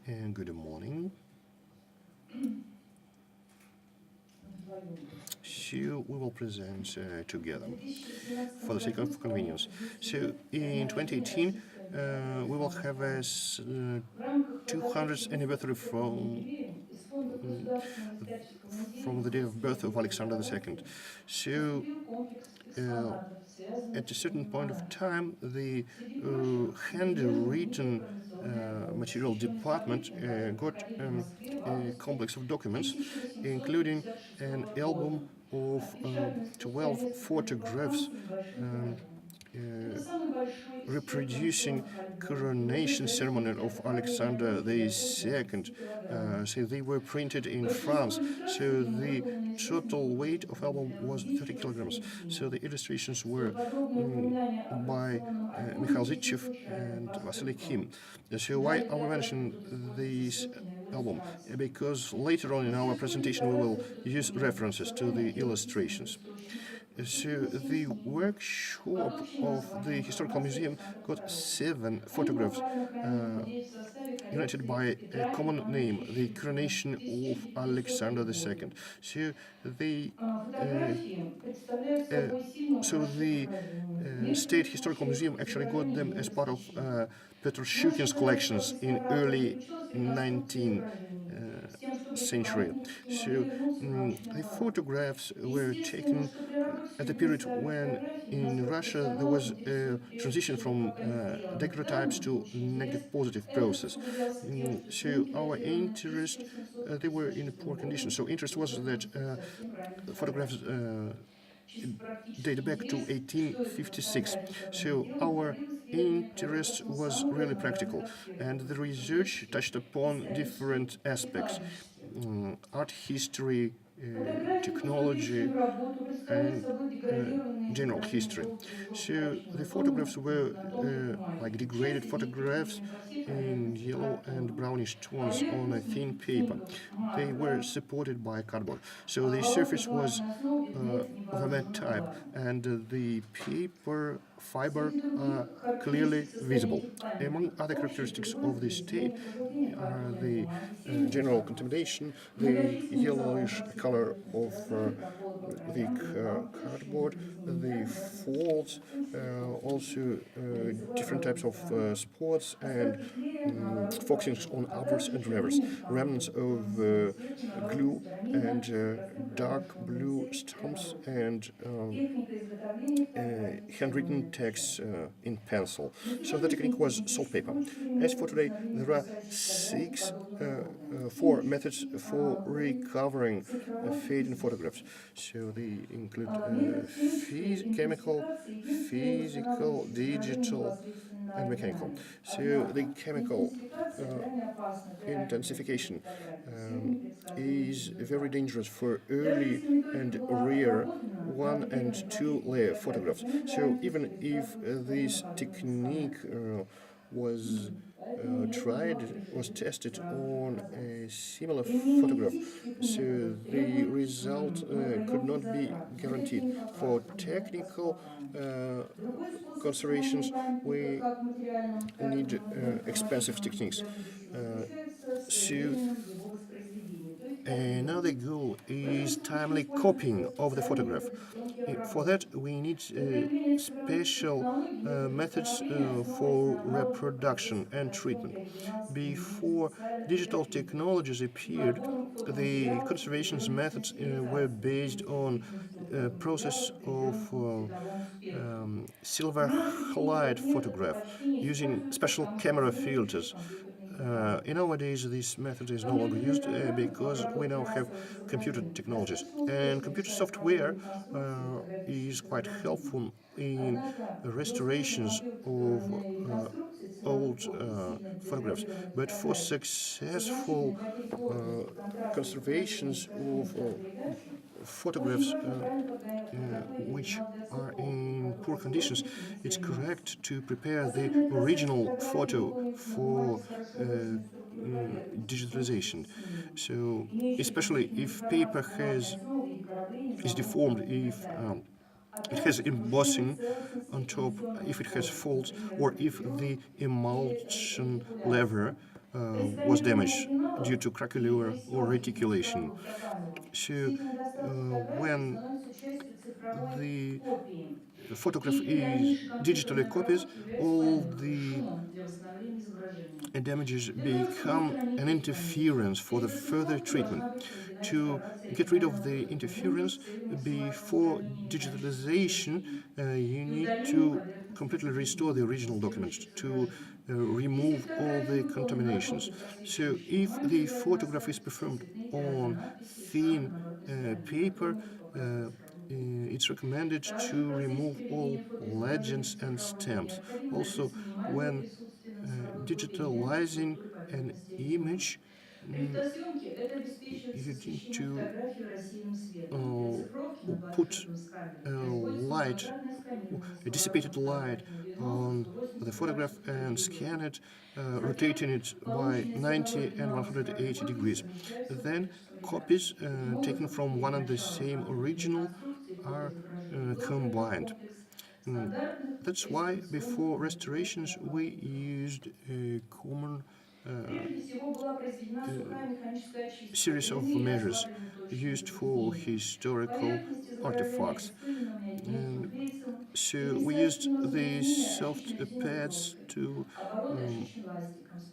and good morning. So we will present together for the sake of convenience. So in 2018, we will have a 200th anniversary from the day of birth of Alexander II. So at a certain point of time, the handwritten material department got a complex of documents, including an album of 12 photographs reproducing coronation ceremony of Alexander II. So they were printed in France. So the total weight of album was 30 kilograms. So the illustrations were by Mikhail Zitchev and Vasily Kim. So why are we mentioning this album? Because later on in our presentation we will use references to the illustrations. So the workshop of the Historical Museum got 7 photographs united by a common name, the Coronation of Alexander II. So they the State Historical Museum actually got them as part of Pushkin's collections in early 19th century. So the photographs were taken at the period when in Russia there was a transition from daguerreotypes to negative positive process. So our interest, they were in poor condition. So interest was that photographs date back to 1856. So our interest was really practical, and the research touched upon different aspects: art history, technology, and general history. So the photographs were like degraded photographs in yellow and brownish tones on a thin paper. They were supported by cardboard. So the surface was of a matte type, and the paper fiber are clearly visible. Among other characteristics of this state are the general contamination, the yellowish color of the cardboard, the folds, also different types of spots and focusings on uppers and reverse, remnants of glue and dark blue stamps and handwritten text in pencil. So the technique was saltpaper. As for today, there are 4 methods for recovering fading photographs. So they include chemical, physical, digital, and mechanical. So the chemical intensification is very dangerous for early and rare 1 and 2 layer photographs. So even if this technique was was tested on a similar photograph, so the result could not be guaranteed. For technical considerations, we need expensive techniques. So another goal is timely copying of the photograph. For that, we need special methods for reproduction and treatment. Before digital technologies appeared, the conservation methods were based on process of silver halide photograph using special camera filters. Nowadays, this method is no longer used because we now have computer technologies, and computer software is quite helpful in restorations of old photographs. But for successful conservations of photographs which are in poor conditions, it's correct to prepare the original photo for digitalization. So, especially if paper is deformed, if it has embossing on top, if it has folds, or if the emulsion lever was damaged due to craquelure or reticulation. So when the photograph is digitally copied, all the damages become an interference for the further treatment. To get rid of the interference before digitalization, you need to completely restore the original document to remove all the contaminations. So if the photograph is performed on thin paper, it's recommended to remove all legends and stamps. Also, when digitalizing an image, mm, you need to put light, a dissipated light on the photograph and scan it, rotating it by 90 and 180 degrees. Then copies taken from one and the same original are combined. Mm, That's why before restorations we used a common series of measures used for historical artifacts. And so we used the soft pads to um,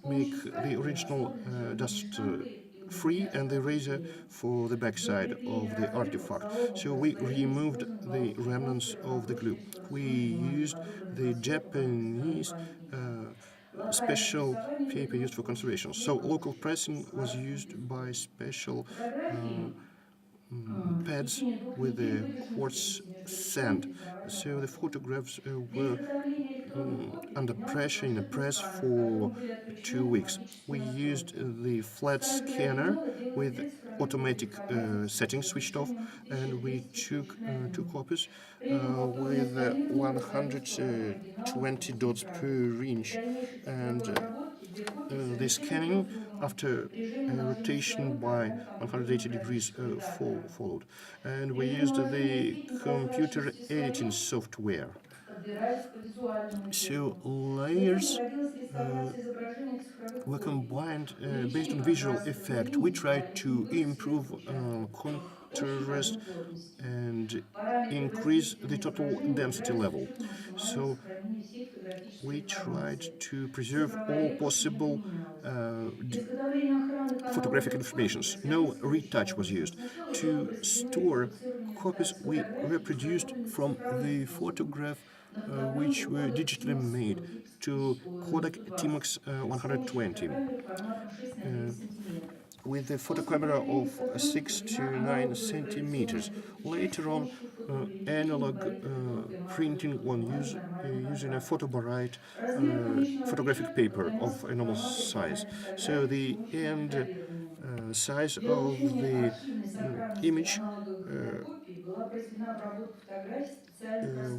make the original dust free and the razor for the backside of the artifact. So we removed the remnants of the glue. We used the Japanese special paper used for conservation. So local pressing was used by special uh, pads with a quartz sand. So the photographs were under pressure in a press for 2 weeks. We used the flat scanner with automatic settings switched off, and we took two copies with 120 dots per inch. And the scanning after rotation by 180 degrees followed. And we used the computer editing software. So layers were combined based on visual effect. We tried to improve contrast and increase the total density level. So we tried to preserve all possible photographic informations. No retouch was used. To store copies, we reproduced from the photograph which were digitally made to Kodak Timax 120 with a photo camera of 6 to 9 centimeters. Later on, analog printing was used using a photobarite photographic paper of enormous size. So the end size of the image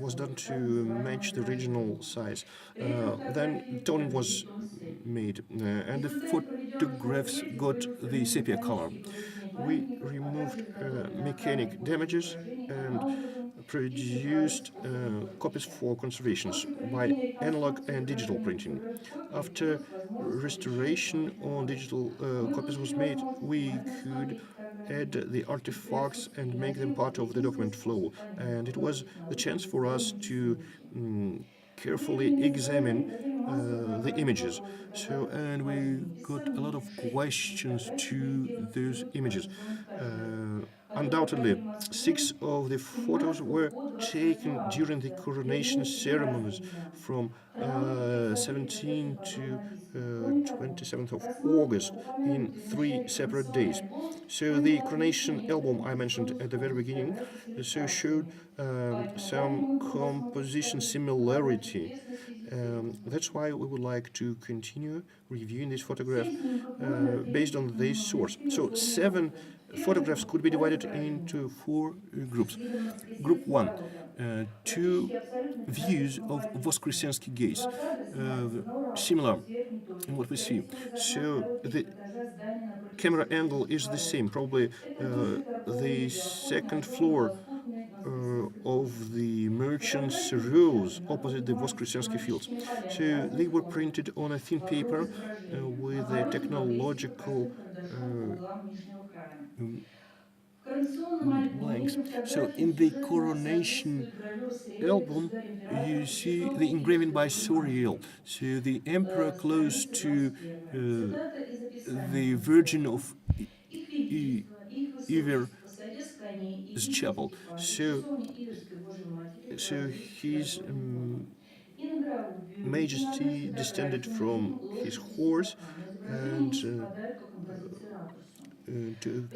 was done to match the original size. Then toning was made, and the photographs got the sepia color. We removed mechanic damages and produced copies for conservations by analog and digital printing. After restoration on digital copies was made, we could add the artifacts and make them part of the document flow. And it was the chance for us to carefully examine the images. So, and we got a lot of questions to those images. Undoubtedly, 6 of the photos were taken during the coronation ceremonies from 17 to 27th of August in 3 separate days. So the coronation album I mentioned at the very beginning showed some composition similarity. That's why we would like to continue reviewing this photograph based on this source. So 7 photographs could be divided into 4 groups. Group 1, 2 views of Voskresensky gaze, similar in what we see. So the camera angle is the same. Probably the second floor of the merchants' rows opposite the Voskresensky fields. So they were printed on a thin paper with a technological blanks. So in the Coronation album, you see the engraving by Soriel. So the emperor close to the Virgin of Iver's chapel. So his Majesty descended from his horse and to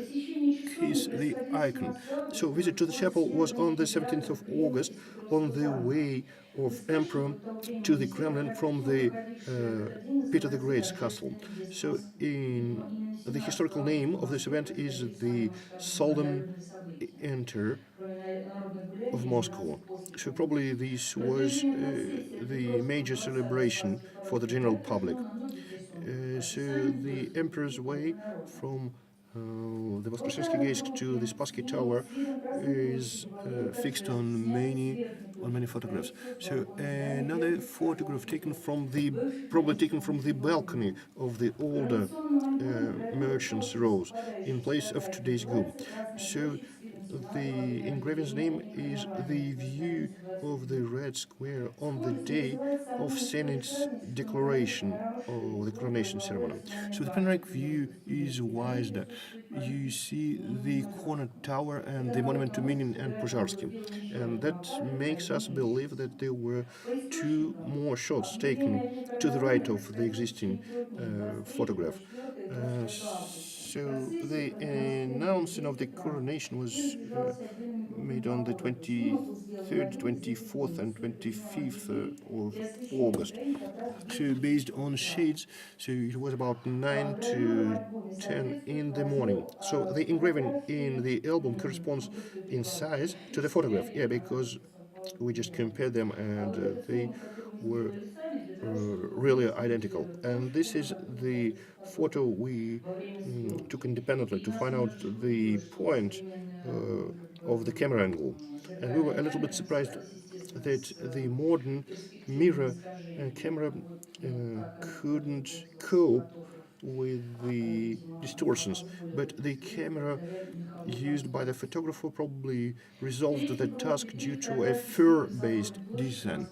kiss the icon. So visit to the chapel was on the 17th of August on the way of Emperor to the Kremlin from the Peter the Great's castle. So in the historical name of this event is the Solemn Enter of Moscow. So probably this was the major celebration for the general public. So the emperor's way from the Voskresensky Gates to the Spassky Tower is fixed on many photographs. So another photograph taken from the probably taken from the balcony of the older merchants' rows in place of today's Gum. So the engraving's name is the view of the Red Square on the day of Senate's declaration of the coronation ceremony. So the panoramic view is wider. You see the corner tower and the monument to Minin and Pozharsky, and that makes us believe that there were two more shots taken to the right of the existing photograph. So the announcement of the coronation was made on the 23rd, 24th, and 25th of August. So based on shades, so it was about 9 to 10 in the morning. So the engraving in the album corresponds in size to the photograph. Yeah, because we just compared them and they were really identical. And this is the photo we took independently to find out the point of the camera angle. And we were a little bit surprised that the modern mirror camera couldn't cope with the distortions, but the camera used by the photographer probably resolved the task due to a fur-based design.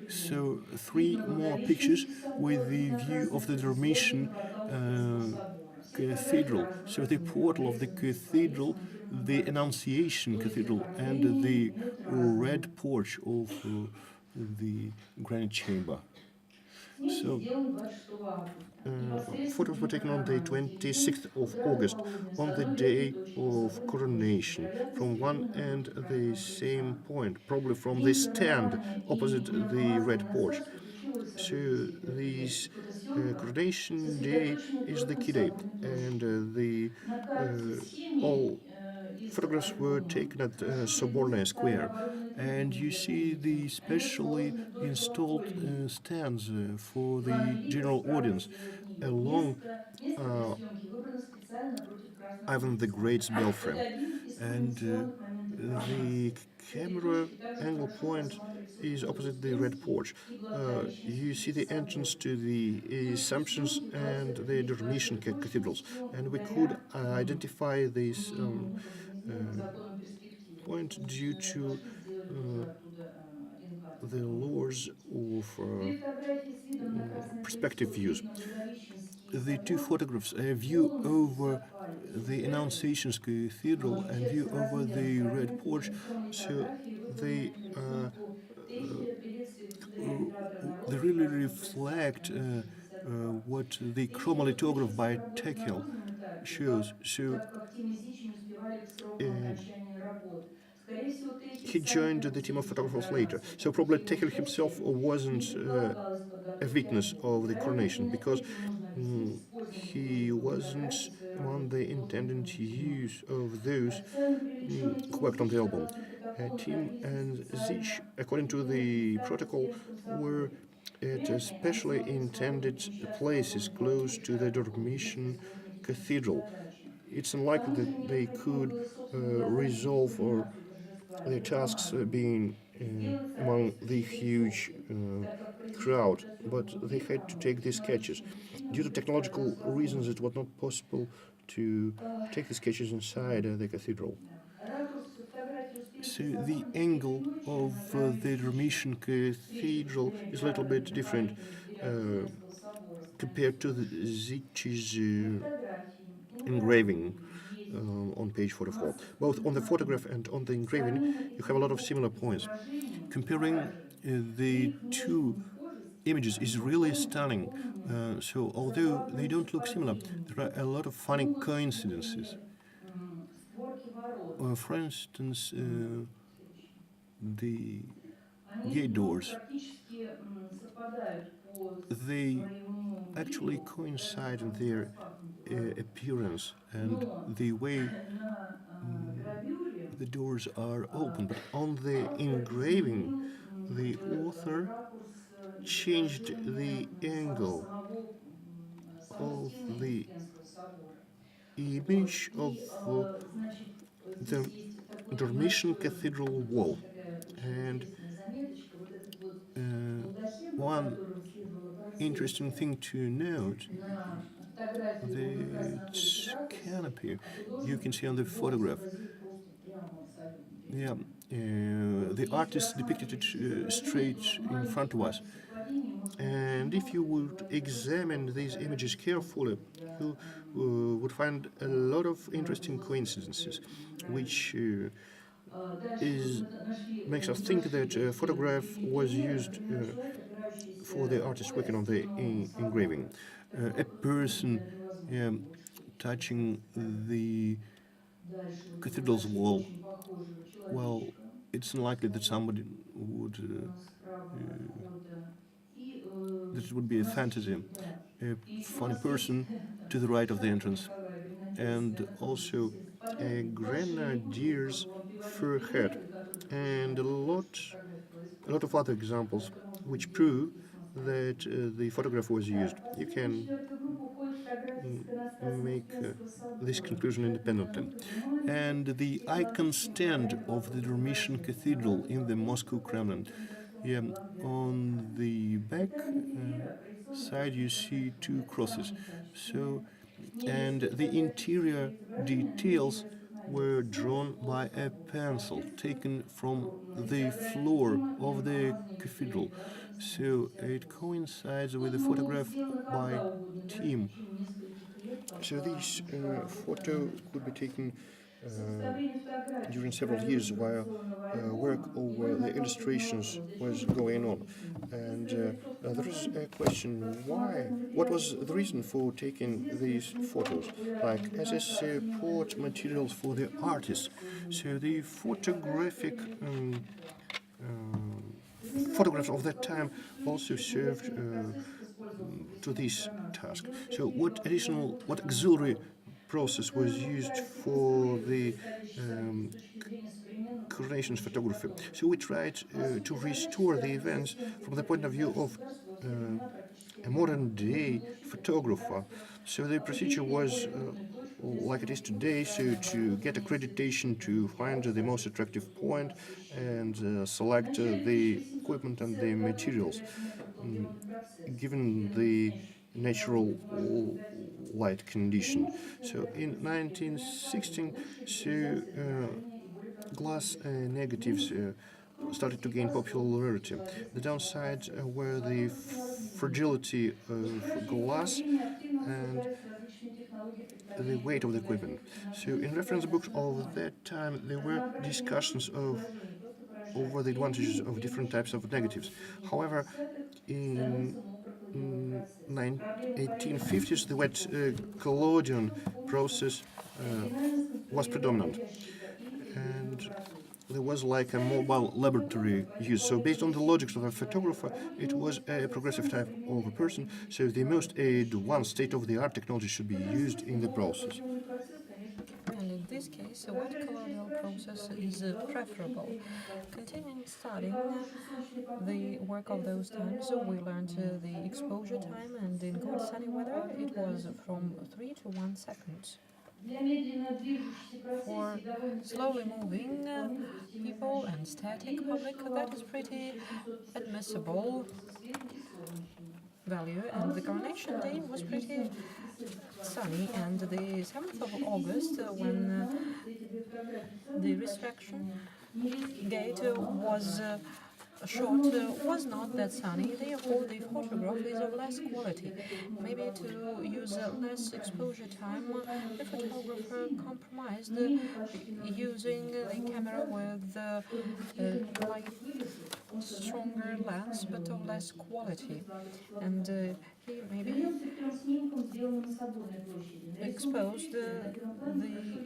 So three more pictures with the view of the Dormition Cathedral. So the portal of the cathedral, the Annunciation Cathedral, and the red porch of the Grand Chamber. So photos were taken on the 26th of August, on the day of coronation, from one and the same point, probably from the stand opposite the red porch. So this coronation day is the key day, and the all photographs were taken at Soborная Square, and you see the specially installed stands for the general audience along Ivan the Great's belfry, and the camera angle point is opposite the red porch. You see the entrance to the Assumptions and the Dormition cathedrals, and we could identify this point due to the laws of perspective views. The two photographs, a view over the Annunciation's Cathedral and view over the Red Porch, so they they really reflect what the chromolithograph by Tekel shows. So he joined the team of photographers later. So probably Tekel himself wasn't a witness of the coronation because he wasn't among the intended use of those who worked on the album. Tim and Zich, according to the protocol, were at specially intended places close to the Dormition Cathedral. It's unlikely that they could resolve or their tasks being among the huge crowd, but they had to take these sketches. Due to technological reasons, it was not possible to take the sketches inside the cathedral. So the angle of the Dormition Cathedral is a little bit different compared to the Zichy's engraving on page 44. Both on the photograph and on the engraving, you have a lot of similar points. Comparing the two images is really stunning. So although they don't look similar, there are a lot of funny coincidences. For instance, the gate doors, they actually coincide in their appearance and the way the doors are open. But on the engraving, the author changed the angle of the image of the Dormition Cathedral wall. And one interesting thing to note, the canopy you can see on the photograph. Yeah, the artist depicted it straight in front of us. And if you would examine these images carefully, you would find a lot of interesting coincidences, which is makes us think that a photograph was used for the artist working on the engraving. A person touching the cathedral's wall, well, it's unlikely that somebody would that it would be a fantasy. A funny person to the right of the entrance, and also a grenadier's fur hat, and a lot of other examples which prove that the photograph was used. You can make this conclusion independently. And the icon stand of the Dormition Cathedral in the Moscow Kremlin. Yeah, on the back side you see two crosses. So, and the interior details were drawn by a pencil taken from the floor of the cathedral. So it coincides with the photograph by Tim. So this photo could be taken during several years while work over the illustrations was going on. And there is a question, why? What was the reason for taking these photos? Like as a support materials for the artists. So the photographic photographs of that time also served to this task. So what auxiliary process was used for the Coronation photography? So we tried to restore the events from the point of view of a modern day photographer. So the procedure was like it is today, so to get accreditation to find the most attractive point and select the equipment and the materials given the natural light condition. So in 1916, so glass negatives started to gain popularity. The downsides were the fragility of glass and the weight of the equipment. So in reference books of that time, there were discussions over the advantages of different types of negatives. However, in 1850s, the wet collodion process was predominant, and there was like a mobile laboratory use. So based on the logics of a photographer, it was a progressive type of a person. So the most advanced state-of-the-art technology should be used in the process. And in this case, a wet colonial process is preferable. Continuing studying the work of those times, we learned the exposure time, and in good sunny weather, it was from 3 to 1 second. For slowly moving people and static public, that is pretty admissible value. And the Coronation Day was pretty sunny, and the 7th of August, when the resurrection gate was shot, was not that sunny, therefore the photograph is of less quality. Maybe to use less exposure time, the photographer compromised using the camera with like stronger lens but of less quality. And he maybe exposed the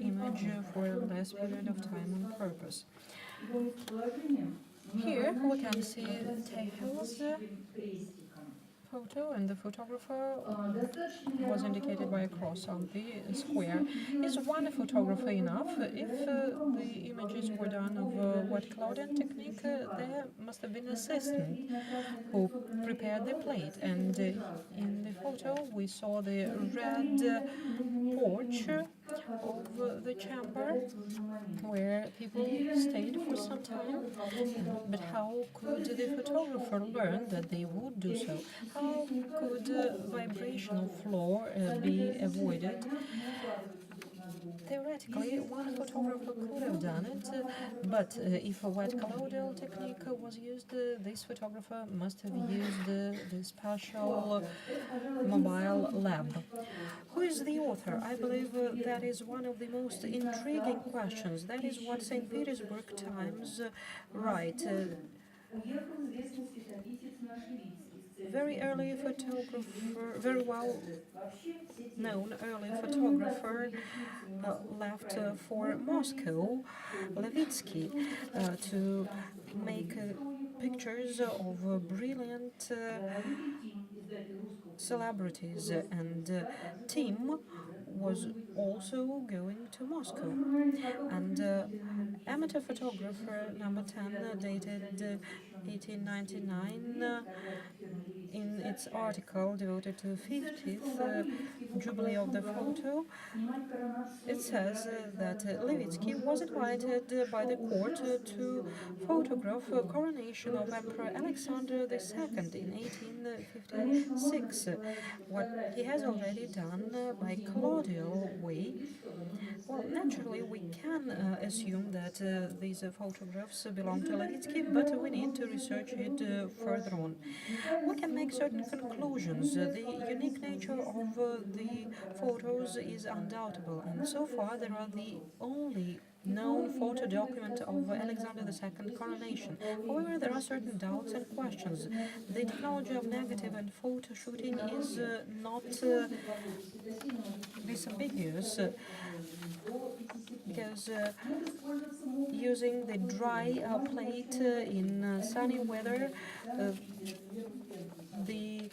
image for a less period of time on purpose. Here we can see Tehil's photo, and the photographer was indicated by a cross on the square. Is one photographer enough? If the images were done of wet clouding technique, there must have been an assistant who prepared the plate. And in the photo we saw the red porch of the chamber where people stayed for some time. But how could the photographer learn that they would do so? How could vibrational floor be avoided? Theoretically, one photographer could have done it, but if a wet colloidal technique was used, this photographer must have used the special mobile lab. Who is the author? I believe that is one of the most intriguing questions. That is what St. Petersburg Times write. Very early photographer, very well known early photographer, left for Moscow, Levitsky, to make pictures of brilliant celebrities, and Tim was also going to Moscow. And amateur photographer number 10, dated 1899, in its article devoted to 50th jubilee of the photo, it says that Levitsky was invited by the court to photograph a coronation of Emperor Alexander II in 1856, what he has already done by colloidal way. Well, naturally, we can assume that these photographs belong to Levitsky, but we need to research it further on. We can make certain conclusions. The unique nature of the photos is undoubtable, and so far there are the only known photo document of Alexander II coronation. However, there are certain doubts and questions. The technology of negative and photo shooting is not disambiguous, because using the dry plate in sunny weather, the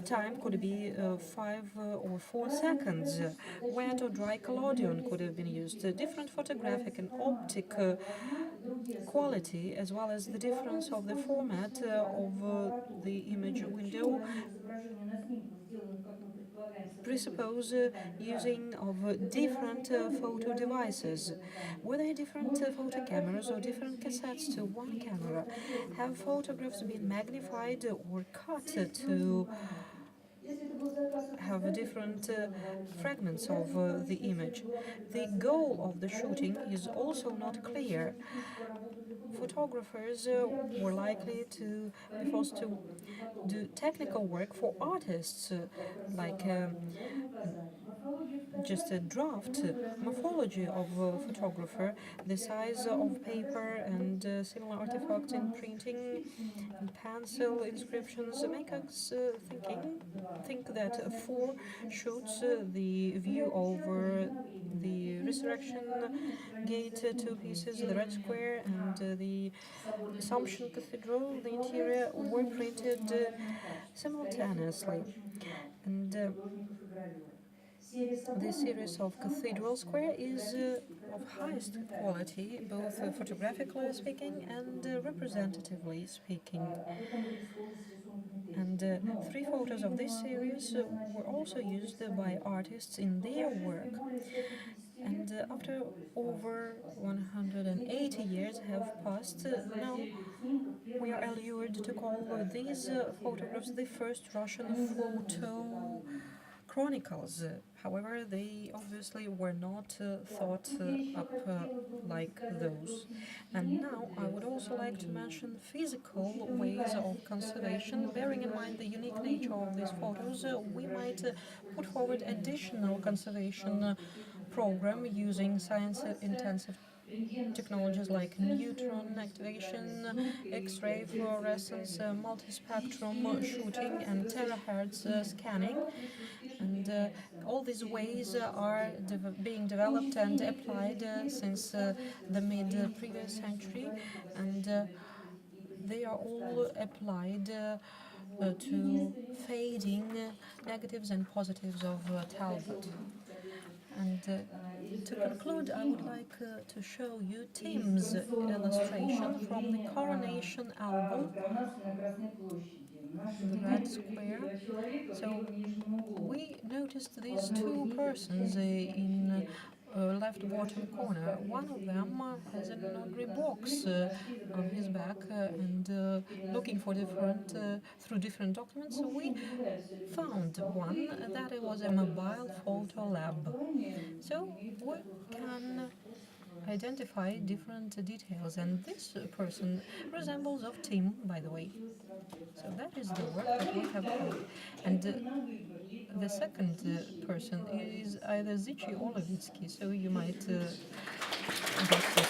time could be 5 or 4 seconds. Wet or dry collodion could have been used. Different photographic and optic quality, as well as the difference of the format of the image window, presuppose using of different photo devices. Were there different photo cameras or different cassettes to one camera? Have photographs been magnified or cut to have different fragments of the image? The goal of the shooting is also not clear. Photographers were likely to be forced to do technical work for artists, like just a draft morphology of a photographer, the size of paper and similar artifacts in printing, and pencil inscriptions make us think that 4 shoots, the view over the resurrection gate, 2 pieces, the Red Square and the Assumption Cathedral, the interior, were printed simultaneously. And the series of Cathedral Square is of highest quality, both photographically speaking and representatively speaking. And 3 photos of this series were also used by artists in their work. And after over 180 years have passed, now we are allured to call these photographs the first Russian photo chronicles. However, they obviously were not thought up like those. And now I would also like to mention physical ways of conservation. Bearing in mind the unique nature of these photos, we might put forward additional conservation program using science-intensive technologies like neutron activation, X-ray fluorescence, multispectrum shooting, and terahertz scanning. And all these ways are being developed and applied since the mid previous century, and they are all applied to fading negatives and positives of Talbot. And to conclude, I would like to show you Tim's illustration from the Coronation album, the red square. So we noticed these 2 persons in left bottom corner. One of them has an ordinary box on his back, and looking for through different documents, we found one that it was a mobile photo lab. So we can identify different details, and this person resembles of Tim, by the way. So that is the work that we have done. And the second person is either Zichy or Levitsky, so you might get this